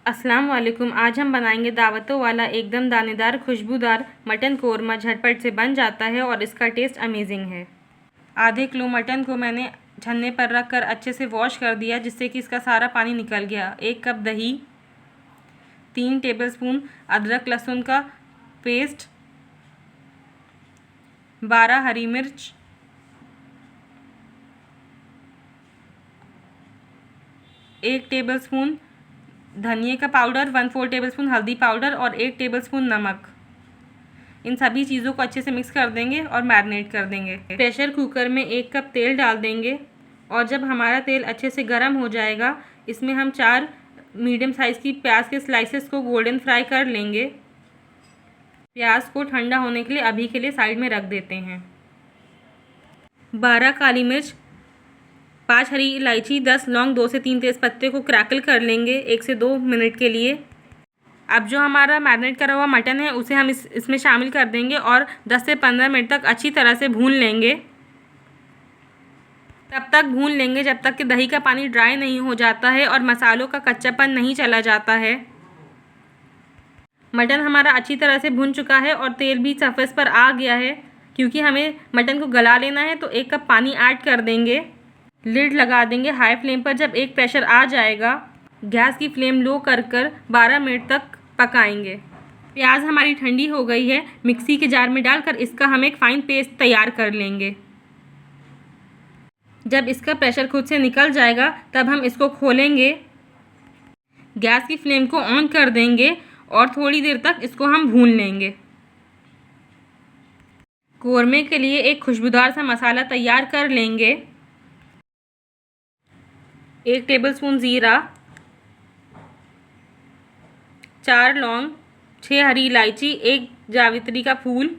अस्सलाम वालेकुम। आज हम बनाएंगे दावतों वाला एकदम दानेदार खुशबूदार मटन कोरमा। झटपट से बन जाता है और इसका टेस्ट अमेजिंग है। आधे किलो मटन को मैंने छन्ने पर रख कर अच्छे से वॉश कर दिया, जिससे कि इसका सारा पानी निकल गया। 1 कप दही, 3 टेबलस्पून अदरक लहसुन का पेस्ट, 12 हरी मिर्च, 1 टेबलस्पून धनिया का पाउडर, 1/4 टेबलस्पून हल्दी पाउडर और 1 टेबलस्पून नमक। इन सभी चीज़ों को अच्छे से मिक्स कर देंगे और मैरिनेट कर देंगे। प्रेशर कुकर में 1 कप तेल डाल देंगे और जब हमारा तेल अच्छे से गर्म हो जाएगा, इसमें हम 4 मीडियम साइज़ की प्याज के स्लाइसेस को गोल्डन फ्राई कर लेंगे। प्याज को ठंडा होने के लिए अभी के लिए साइड में रख देते हैं। 12 काली मिर्च, 5 हरी इलायची, 10 लौंग, 2 से 3 तेज़पत्ते को क्रैकल कर लेंगे 1 से 2 मिनट के लिए। अब जो हमारा मैरिनेट करा हुआ मटन है उसे हम इसमें शामिल कर देंगे और 10 से 15 मिनट तक अच्छी तरह से भून लेंगे। तब तक भून लेंगे जब तक कि दही का पानी ड्राई नहीं हो जाता है और मसालों का कच्चापन नहीं चला जाता है। मटन हमारा अच्छी तरह से भुन चुका है और तेल भी सरफेस पर आ गया है। क्योंकि हमें मटन को गला लेना है तो 1 कप पानी ऐड कर देंगे। लिड लगा देंगे हाई फ्लेम पर। जब एक प्रेशर आ जाएगा, गैस की फ्लेम लो कर 12 मिनट तक पकाएंगे। प्याज हमारी ठंडी हो गई है। मिक्सी के जार में डालकर इसका हम एक फ़ाइन पेस्ट तैयार कर लेंगे। जब इसका प्रेशर खुद से निकल जाएगा तब हम इसको खोलेंगे, गैस की फ्लेम को ऑन कर देंगे और थोड़ी देर तक इसको हम भून लेंगे। कोरमे के लिए एक खुशबूदार सा मसाला तैयार कर लेंगे। 1 टेबलस्पून ज़ीरा, 4 लौंग, 6 हरी इलायची, 1 जावित्री का फूल,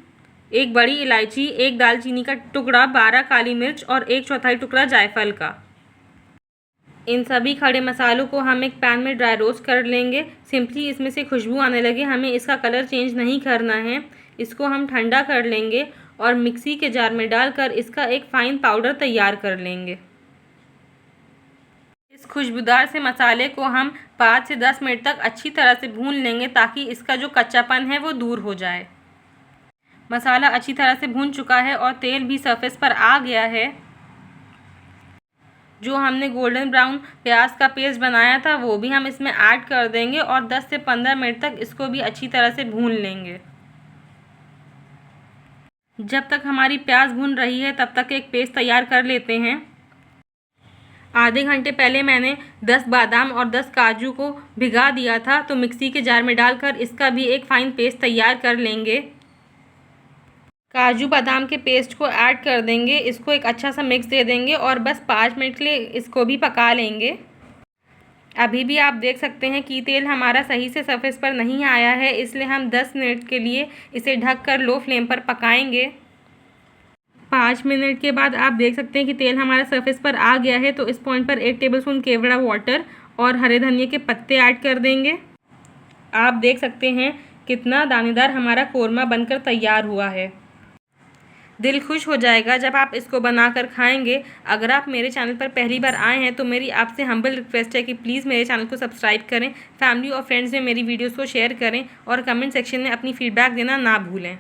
1 बड़ी इलायची, 1 दालचीनी का टुकड़ा, 12 काली मिर्च और 1/4 टुकड़ा जायफल का। इन सभी खड़े मसालों को हम एक पैन में ड्राई रोस्ट कर लेंगे। सिंपली इसमें से खुशबू आने लगे, हमें इसका कलर चेंज नहीं करना है। इसको हम ठंडा कर लेंगे और मिक्सी के जार में डालकर इसका एक फ़ाइन पाउडर तैयार कर लेंगे। इस खुशबूदार से मसाले को हम 5 से 10 मिनट तक अच्छी तरह से भून लेंगे ताकि इसका जो कच्चापन है वो दूर हो जाए। मसाला अच्छी तरह से भून चुका है और तेल भी सरफेस पर आ गया है। जो हमने गोल्डन ब्राउन प्याज का पेस्ट बनाया था वो भी हम इसमें ऐड कर देंगे और 10 से 15 मिनट तक इसको भी अच्छी तरह से भून लेंगे। जब तक हमारी प्याज भून रही है तब तक एक पेस्ट तैयार कर लेते हैं। आधे घंटे पहले मैंने 10 बादाम और 10 काजू को भिगा दिया था, तो मिक्सी के जार में डालकर इसका भी एक फ़ाइन पेस्ट तैयार कर लेंगे। काजू बादाम के पेस्ट को ऐड कर देंगे, इसको एक अच्छा सा मिक्स दे देंगे और बस 5 मिनट के लिए इसको भी पका लेंगे। अभी भी आप देख सकते हैं कि तेल हमारा सही से सरफेस पर नहीं आया है, इसलिए हम 10 मिनट के लिए इसे ढककर लो फ्लेम पर पकाएंगे। 5 मिनट के बाद आप देख सकते हैं कि तेल हमारा सरफेस पर आ गया है, तो इस पॉइंट पर 1 टेबलस्पून केवड़ा वाटर और हरे धनिया के पत्ते ऐड कर देंगे। आप देख सकते हैं कितना दानेदार हमारा कोरमा बनकर तैयार हुआ है। दिल खुश हो जाएगा जब आप इसको बनाकर खाएंगे। अगर आप मेरे चैनल पर पहली बार आए हैं तो मेरी आपसे हम्बल रिक्वेस्ट है कि प्लीज़ मेरे चैनल को सब्सक्राइब करें, फैमिली और फ्रेंड्स में मेरी वीडियोस को शेयर करें और कमेंट सेक्शन में अपनी फ़ीडबैक देना ना भूलें।